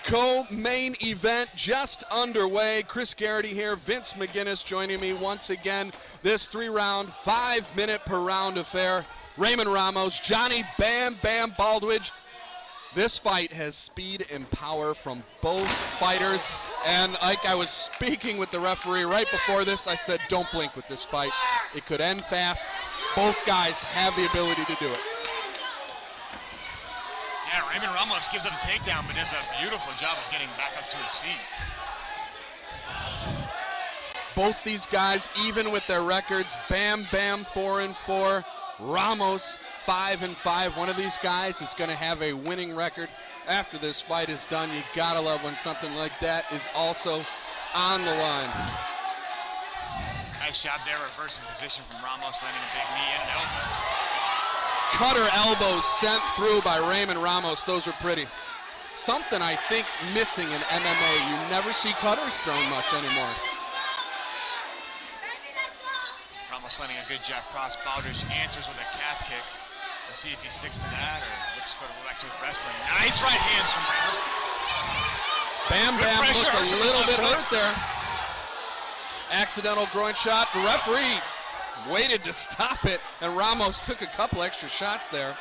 Co-main event just underway. Chris Garrity here, Vince McGinnis joining me once again. This 3-round, 5-minute per round affair. Raymond Ramos, Johnny Bam Bam Baldridge. This fight has speed and power from both fighters. And like I was speaking with the referee right before this, I said, don't blink with this fight. It could end fast. Both guys have the ability to do it. Yeah, Raymond Ramos gives up a takedown, but does a beautiful job of getting back up to his feet. Both these guys, even with their records, Bam Bam 4-4, Ramos 5-5. One of these guys is going to have a winning record after this fight is done. You gotta love when something like that is also on the line. Nice job there, reversing position from Ramos, landing a big knee and an elbow. Cutter elbows sent through by Raymond Ramos. Those are pretty. Something I think missing in MMA. You never see cutters thrown much anymore. Ramos landing a good jab cross. Baldridge answers with a calf kick. We'll see if he sticks to that or looks to go back to his wrestling. Nice right hands from Ramos. Bam Bam looked a little bit hurt there. Accidental groin shot. The referee waited to stop it, and Ramos took a couple extra shots there.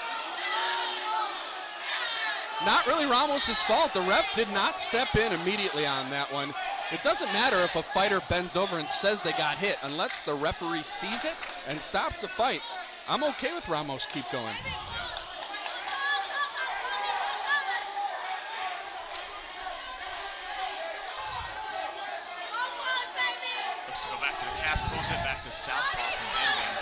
Not really Ramos' fault. The ref did not step in immediately on that one. It doesn't matter if a fighter bends over and says they got hit, unless the referee sees it and stops the fight. I'm okay with Ramos keep going. To go back to the calf, pulls it back to southpaw from Bam Bam.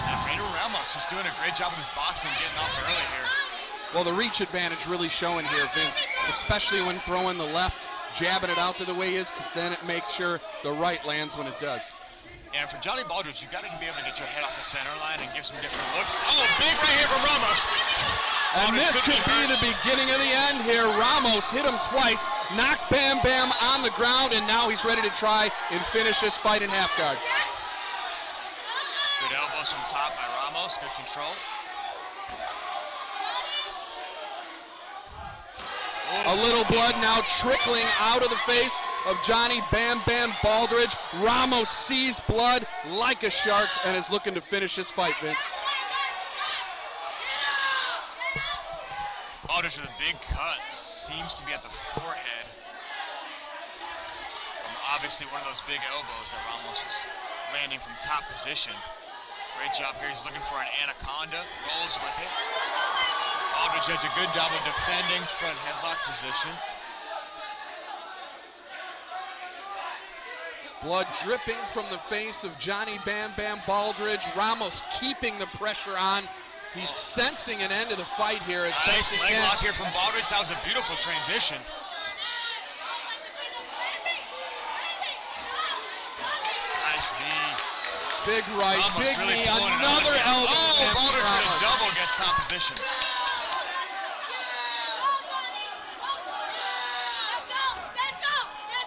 And Raymond Ramos just doing a great job with his boxing, getting off early here. Well, the reach advantage really showing here, Vince, especially when throwing the left, jabbing it out to the way he is, because then it makes sure the right lands when it does. And for Johnny Baldridge, you've got to be able to get your head off the center line and give some different looks. Oh, big right here from Ramos. And this could be the beginning of the end here. Ramos hit him twice, knocked Bam Bam on the ground, and now he's ready to try and finish this fight in half guard. Good elbows from top by Ramos, good control. A little blood now trickling out of the face of Johnny Bam Bam Baldridge. Ramos sees blood like a shark and is looking to finish this fight, Vince. Baldridge with a big cut, seems to be at the forehead. And obviously one of those big elbows that Ramos was landing from top position. Great job here, he's looking for an anaconda, rolls with it. Baldridge does a good job of defending front headlock position. Blood dripping from the face of Johnny Bam Bam Baldridge. Ramos keeping the pressure on. He's sensing an end to the fight here. Nice leg lock here from Baldridge. That was a beautiful transition. Nice knee. Big right, Ramos big really knee, another elbow. Oh, Baldridge with a double gets top position.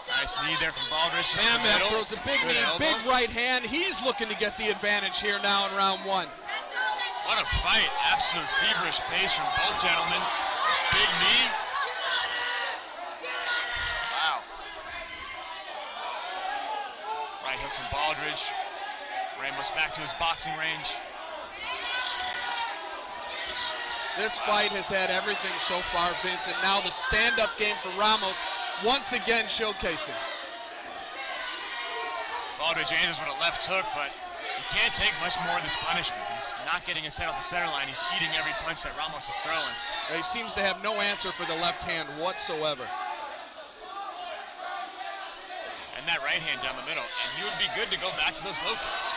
Nice knee there from Baldridge. Bam Bam throws a big knee, big right hand. He's looking to get the advantage here now in round one. What a fight. Absolute feverish pace from both gentlemen. Big knee. Wow. Right hook from Baldridge. Ramos back to his boxing range. This fight has had everything so far, Vince, and now the stand-up game for Ramos once again showcasing. Baldridge answers with a left hook, but he can't take much more of this punishment. He's not getting his head off the center line. He's eating every punch that Ramos is throwing. He seems to have no answer for the left hand whatsoever. And that right hand down the middle. And he would be good to go back to those low kicks.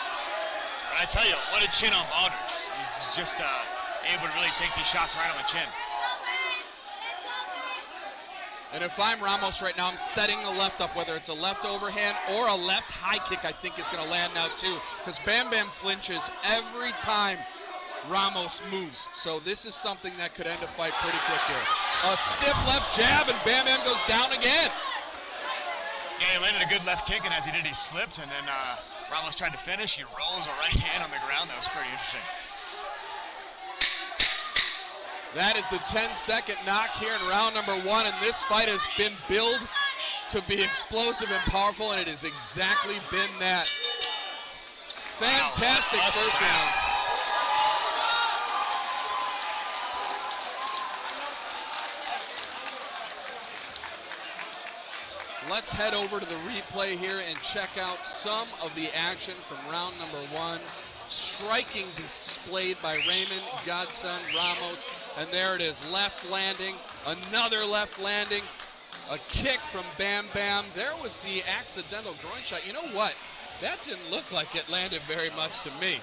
But I tell you, what a chin on Baldridge. He's just able to really take these shots right on the chin. And if I'm Ramos right now, I'm setting the left up, whether it's a left overhand or a left high kick, I think is going to land now too. Because Bam Bam flinches every time Ramos moves. So this is something that could end a fight pretty quick here. A stiff left jab and Bam Bam goes down again. Yeah, he landed a good left kick, and as he did, he slipped, and then Ramos tried to finish. He rolls a right hand on the ground. That was pretty interesting. That is the 10-second knock here in round number 1, and this fight has been billed to be explosive and powerful, and it has exactly been that. Fantastic first round. Let's head over to the replay here and check out some of the action from round number 1. Striking displayed by Raymond, Godson, Ramos, and there it is, left landing, another left landing, a kick from Bam Bam. There was the accidental groin shot. You know what? That didn't look like it landed very much to me.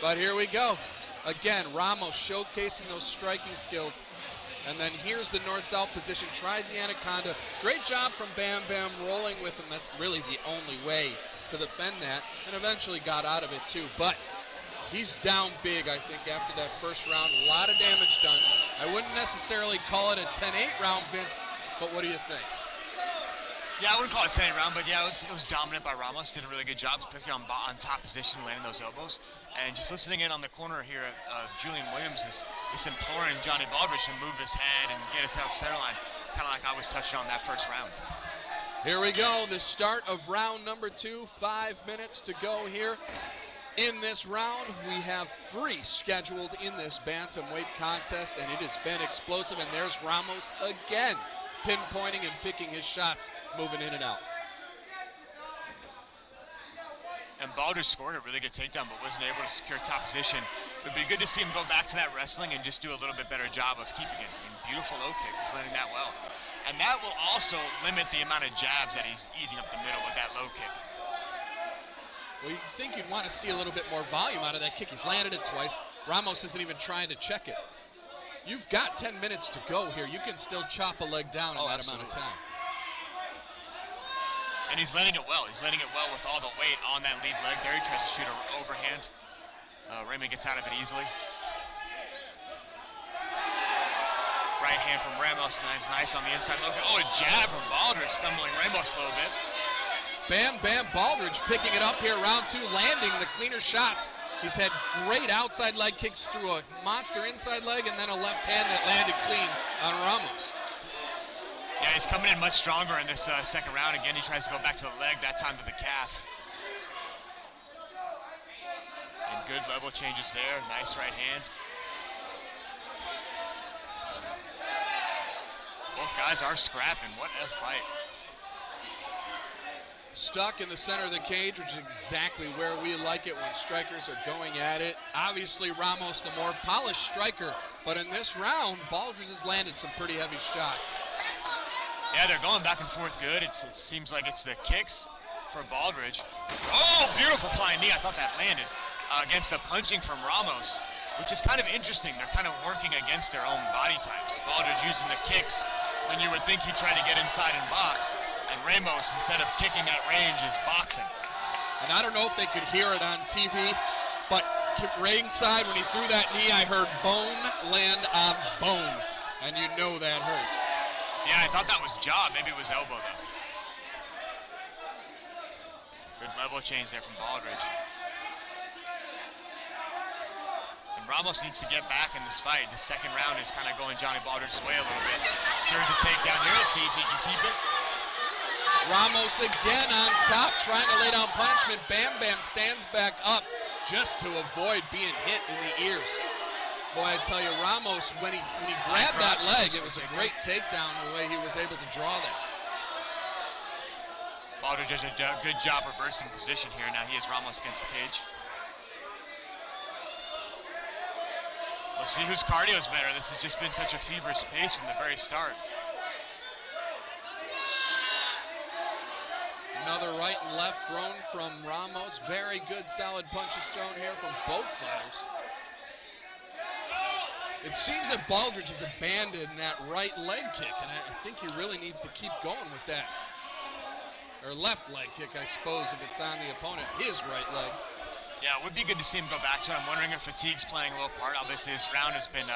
But here we go. Again, Ramos showcasing those striking skills. And then here's the north-south position, tried the anaconda. Great job from Bam Bam rolling with him. That's really the only way to defend that, and eventually got out of it too. But he's down big, I think, after that first round. A lot of damage done. I wouldn't necessarily call it a 10-8 round, Vince, but what do you think? Yeah, I wouldn't call it a 10-8 round, but yeah, it was dominant by Ramos. Did a really good job picking on top position, landing those elbows. And just listening in on the corner here, Julian Williams is imploring Johnny Baldridge to move his head and get his health center line, kind of like I was touching on that first round. Here we go, the start of round number 2, 5 minutes to go here. In this round, we have 3 scheduled in this bantamweight contest, and it has been explosive, and there's Ramos again, pinpointing and picking his shots, moving in and out. And Baldridge scored a really good takedown, but wasn't able to secure top position. It would be good to see him go back to that wrestling and just do a little bit better job of keeping it. And beautiful low kick, he's landing that well. And that will also limit the amount of jabs that he's eating up the middle with that low kick. Well, you'd think you'd want to see a little bit more volume out of that kick. He's landed it twice. Ramos isn't even trying to check it. You've got 10 minutes to go here. You can still chop a leg down in that amount of time. And he's landing it well. He's landing it well with all the weight on that lead leg there. He tries to shoot an overhand. Raymond gets out of it easily. Right hand from Ramos, lands nice on the inside. Oh, a jab from Baldridge, stumbling Ramos a little bit. Bam Bam Baldridge picking it up here, round 2, landing the cleaner shots. He's had great outside leg kicks through a monster inside leg and then a left hand that landed clean on Ramos. Yeah, he's coming in much stronger in this second round. Again, he tries to go back to the leg, that time to the calf. And good level changes there. Nice right hand. Both guys are scrapping. What a fight. Stuck in the center of the cage, which is exactly where we like it when strikers are going at it. Obviously, Ramos the more polished striker, but in this round, Baldridge has landed some pretty heavy shots. Yeah, they're going back and forth good. It seems like it's the kicks for Baldridge. Oh, beautiful flying knee. I thought that landed against the punching from Ramos, which is kind of interesting. They're kind of working against their own body types. Baldridge using the kicks when you would think he'd try to get inside and box, and Ramos, instead of kicking at range, is boxing. And I don't know if they could hear it on TV, but ringside, when he threw that knee, I heard bone land on bone, and you know that hurt. Yeah, I thought that was jaw. Maybe it was elbow, though. Good level change there from Baldridge. And Ramos needs to get back in this fight. The second round is kind of going Johnny Baldridge's way a little bit. Secures a takedown here. Let's see if he can keep it. Ramos again on top, trying to lay down punishment. Bam Bam stands back up just to avoid being hit in the ears. Boy, I tell you, Ramos, when he grabbed that leg, it was a great takedown the way he was able to draw that. Baldridge does a good job reversing position here. Now he has Ramos against the cage. We'll see whose cardio is better. This has just been such a feverish pace from the very start. Another right and left thrown from Ramos. Very good, solid punches thrown here from both fighters. It seems that Baldridge has abandoned that right leg kick, and I think he really needs to keep going with that. Or left leg kick, I suppose, if it's on the opponent, his right leg. Yeah, it would be good to see him go back to it. I'm wondering if fatigue's playing a little part. Obviously, this round has been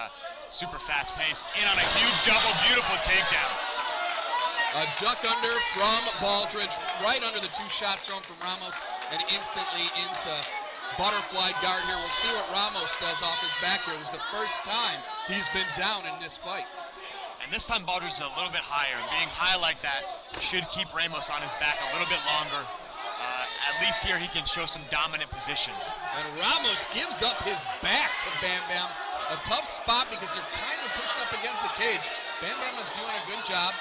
super fast-paced. In on a huge double, beautiful takedown. A duck under from Baldridge, right under the 2 shots thrown from Ramos, and instantly into butterfly guard here. We'll see what Ramos does off his back here. This is the first time he's been down in this fight. And this time Baldridge is a little bit higher, and being high like that should keep Ramos on his back a little bit longer. At least here he can show some dominant position. And Ramos gives up his back to Bam Bam. A tough spot because they're kind of pushed up against the cage. Bam Bam is doing a good job.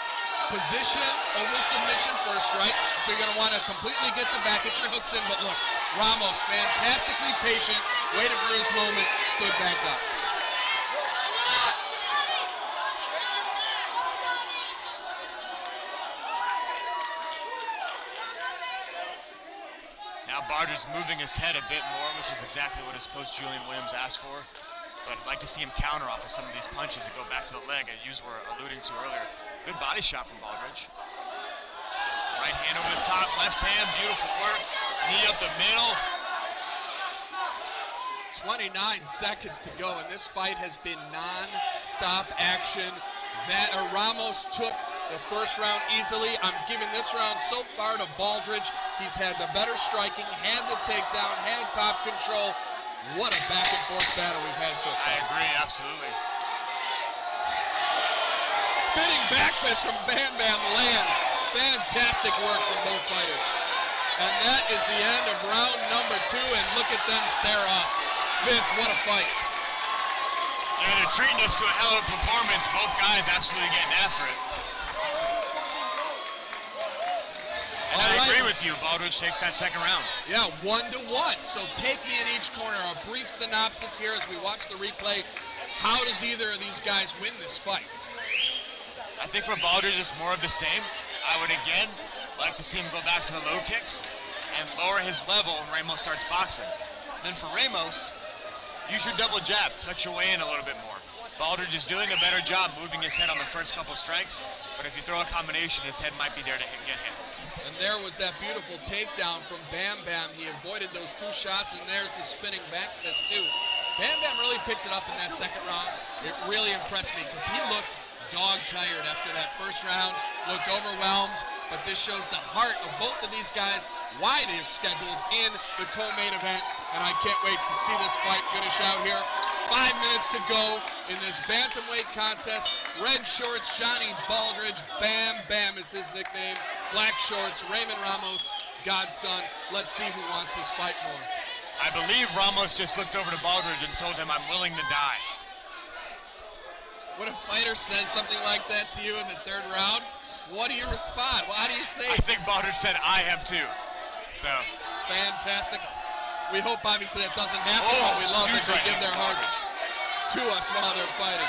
Position over submission first, right? So you're going to want to completely get the back, get your hooks in. But look, Ramos, fantastically patient, waited for his moment, stood back up. Now Baldridge moving his head a bit more, which is exactly what his coach Julian Williams asked for. But I'd like to see him counter off of some of these punches that go back to the leg, as you were alluding to earlier. Good body shot from Baldridge. Right hand over the top, left hand, beautiful work. Knee up the middle. 29 seconds to go, and this fight has been non-stop action. Ramos took the first round easily. I'm giving this round so far to Baldridge. He's had the better striking, had the takedown, had top control. What a back and forth battle we've had so far. I agree, absolutely. Spinning back fist from Bam Bam lands. Fantastic work from both fighters. And that is the end of round number 2, and look at them stare off. Vince, what a fight. Yeah, they're treating us to a hell of a performance. Both guys absolutely getting after it. And I agree with you. Baldridge takes that second round. Yeah, 1-1. So take me in each corner. A brief synopsis here as we watch the replay. How does either of these guys win this fight? I think for Baldridge, it's more of the same. I would, again, like to see him go back to the low kicks and lower his level when Ramos starts boxing. Then for Ramos, use your double jab. Touch your way in a little bit more. Baldridge is doing a better job moving his head on the first couple strikes, but if you throw a combination, his head might be there to get hit. And there was that beautiful takedown from Bam Bam. He avoided those 2 shots, and there's the spinning back fist too. Bam Bam really picked it up in that second round. It really impressed me because he looked dog-tired after that first round, looked overwhelmed, but this shows the heart of both of these guys, why they've scheduled in the co-main event, and I can't wait to see this fight finish out here. 5 minutes to go in this bantamweight contest. Red shorts, Johnny Baldridge. Bam Bam is his nickname. Black shorts, Raymond Ramos, godson. Let's see who wants this fight more. I believe Ramos just looked over to Baldridge and told him, "I'm willing to die." When a fighter says something like that to you in the 3rd round, what do you respond? Well, how do you say I think Baldridge said, "I am too." So fantastic. We hope obviously that doesn't happen, but we love that they give their hearts to us while they're fighting.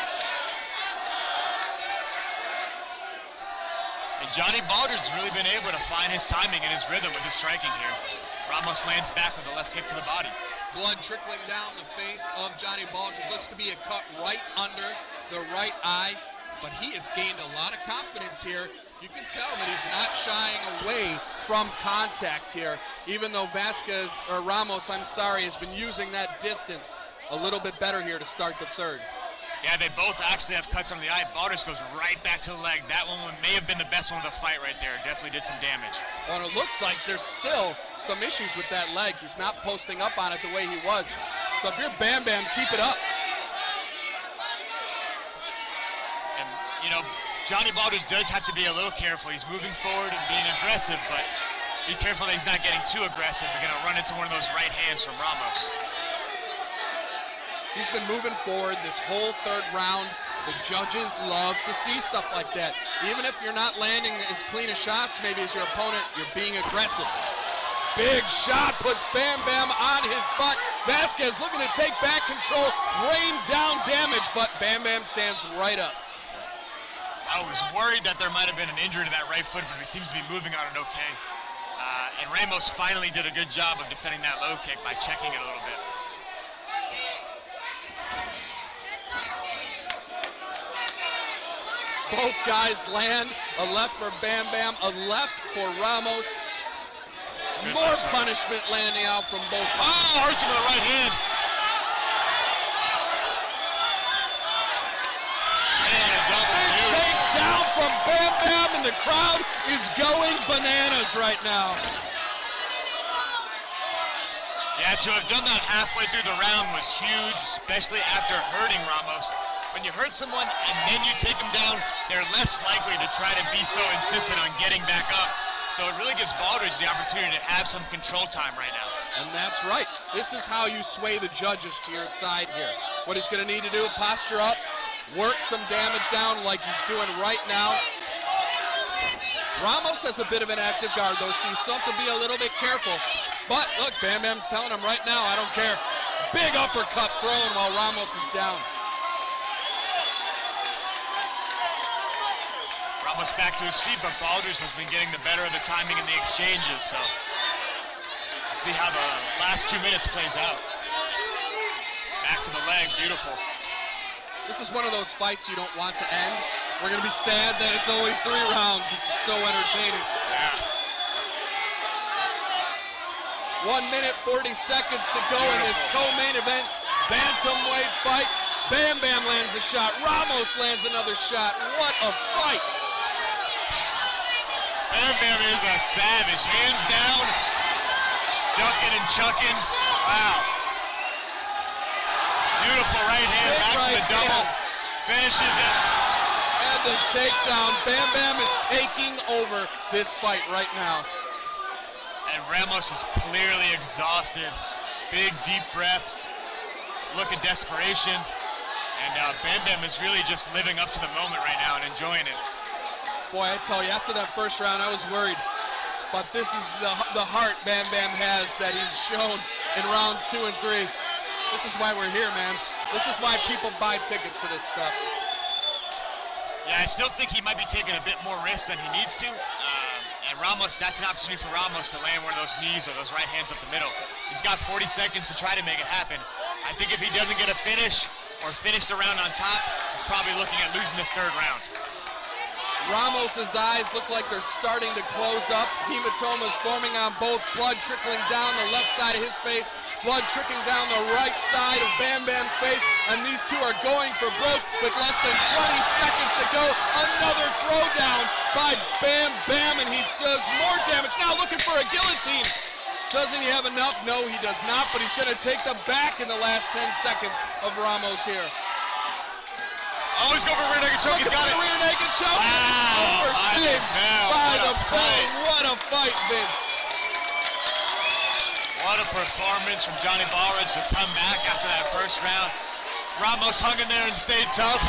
And Johnny Baldridge has really been able to find his timing and his rhythm with his striking here. Ramos lands back with a left kick to the body. Blood trickling down the face of Johnny Baldridge. Looks to be a cut right under the right eye, but he has gained a lot of confidence here. You can tell that he's not shying away from contact here, even though Ramos, has been using that distance a little bit better here to start the 3rd. Yeah, they both actually have cuts on the eye. Baldridge goes right back to the leg. That one may have been the best one of the fight right there. Definitely did some damage. Well, it looks like there's still some issues with that leg. He's not posting up on it the way he was. So if you're Bam Bam, keep it up. And, Johnny Baldridge does have to be a little careful. He's moving forward and being aggressive, but be careful that he's not getting too aggressive. We're going to run into one of those right hands from Ramos. He's been moving forward this whole 3rd round. The judges love to see stuff like that. Even if you're not landing as clean as shots, maybe as your opponent, you're being aggressive. Big shot puts Bam Bam on his butt. Vasquez looking to take back control, rain down damage, but Bam Bam stands right up. I was worried that there might have been an injury to that right foot, but he seems to be moving on it okay. And Ramos finally did a good job of defending that low kick by checking it a little bit. Both guys land. A left for Bam Bam, a left for Ramos. More punishment landing out from both. Oh, hurts him with the right hand. Big takedown from Bam Bam, and the crowd is going bananas right now. Yeah, to have done that halfway through the round was huge, especially after hurting Ramos. When you hurt someone and then you take them down, they're less likely to try to be so insistent on getting back up. So it really gives Baldridge the opportunity to have some control time right now. And that's right. This is how you sway the judges to your side here. What he's going to need to do, posture up, work some damage down like he's doing right now. Ramos has a bit of an active guard, though, so you still have to be a little bit careful. But, look, Bam Bam's telling him right now, I don't care. Big uppercut thrown while Ramos is down. Ramos back to his feet, but Baldridge has been getting the better of the timing in the exchanges, so we'll see how the last 2 minutes plays out. Back to the leg, beautiful. This is one of those fights you don't want to end. We're going to be sad that it's only 3 rounds. It's so entertaining. Yeah. 1 minute, 40 seconds to go in this co-main event. Bantamweight fight. Bam Bam lands a shot. Ramos lands another shot. What a fight. Bam Bam is a savage. Hands down. Ducking and chucking. Wow. Beautiful right hand. Big back right to the double. hand. Finishes it. And the takedown. Bam Bam is taking over this fight right now. And Ramos is clearly exhausted. Big, deep breaths. Look at desperation. And Bam Bam is really just living up to the moment right now and enjoying it. Boy, I tell you, after that first round, I was worried. But this is the heart Bam Bam has that he's shown in rounds 2 and 3. This is why we're here, man. This is why people buy tickets to this stuff. Yeah, I still think he might be taking a bit more risks than he needs to. And Ramos, that's an opportunity for Ramos to land one of those knees or those right hands up the middle. He's got 40 seconds to try to make it happen. I think if he doesn't get a finish or finish the round on top, he's probably looking at losing this 3rd round. Ramos's eyes look like they're starting to close up. Hematomas forming on both, blood trickling down the left side of his face, blood trickling down the right side of Bam Bam's face, and these two are going for broke with less than 20 seconds to go. Another throwdown by Bam Bam, and he does more damage. Now looking for a guillotine. Doesn't he have enough? No, he does not, but he's going to take the back in the last 10 seconds of Ramos here. Always go for rear naked choke. He's got it. Rear naked choke. Wow. Oversaved by the phone. What a fight, Vince. What a performance from Johnny Baldridge to come back after that first round. Ramos hung in there and stayed tough.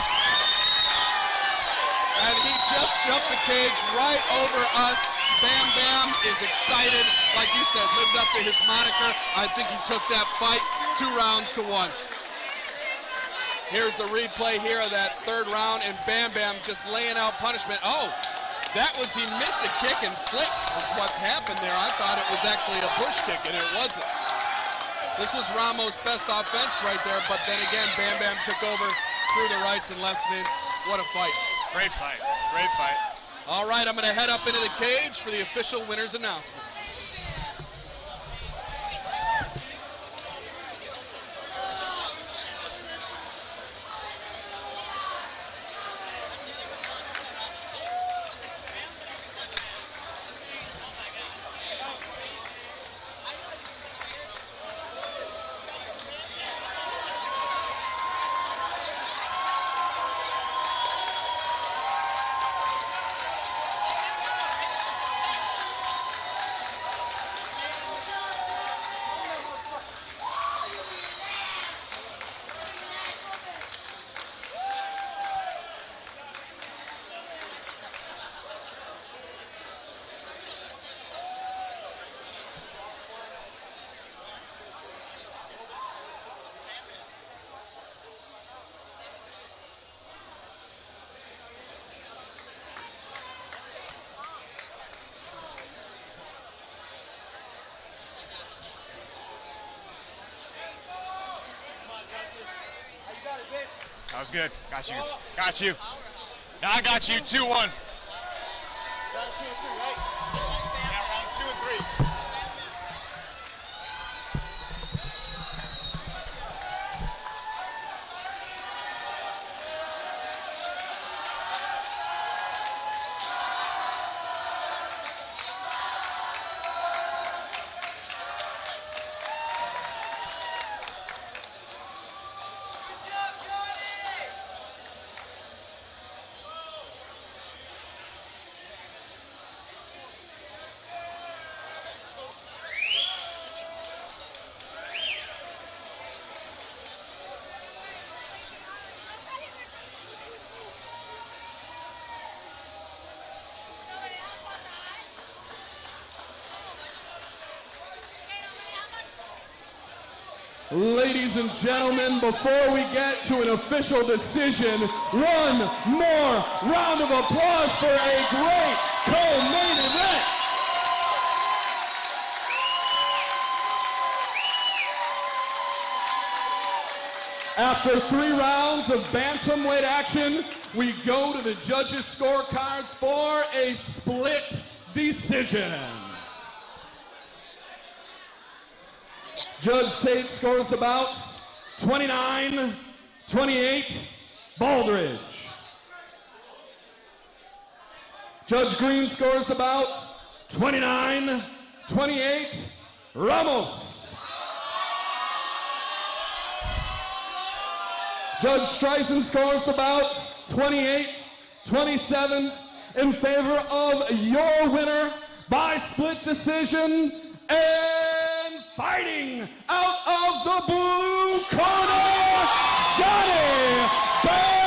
And he just jumped the cage right over us. Bam Bam is excited. Like you said, lived up to his moniker. I think he took that fight 2 rounds to 1. Here's the replay here of that 3rd round, and Bam Bam just laying out punishment. Oh, that was, he missed the kick and slipped is what happened there. I thought it was actually a push kick, and it wasn't. This was Ramos' best offense right there, but then again, Bam Bam took over through the rights and lefts, Vince. What a fight. Great fight. Great fight. All right, I'm going to head up into the cage for the official winner's announcement. That was good. Got you. Got you. Now I got you. 2-1. Round 2 and 3, right? Yeah, round 2 and 3. Ladies and gentlemen, before we get to an official decision, one more round of applause for a great co-main event. After 3 rounds of bantamweight action, we go to the judges' scorecards for a split decision. Judge Tate scores the bout 29-28, Baldridge. Judge Green scores the bout 29-28, Ramos. Judge Streisand scores the bout 28-27 in favor of your winner by split decision, and fighting out of the blue corner, Johnny Bell.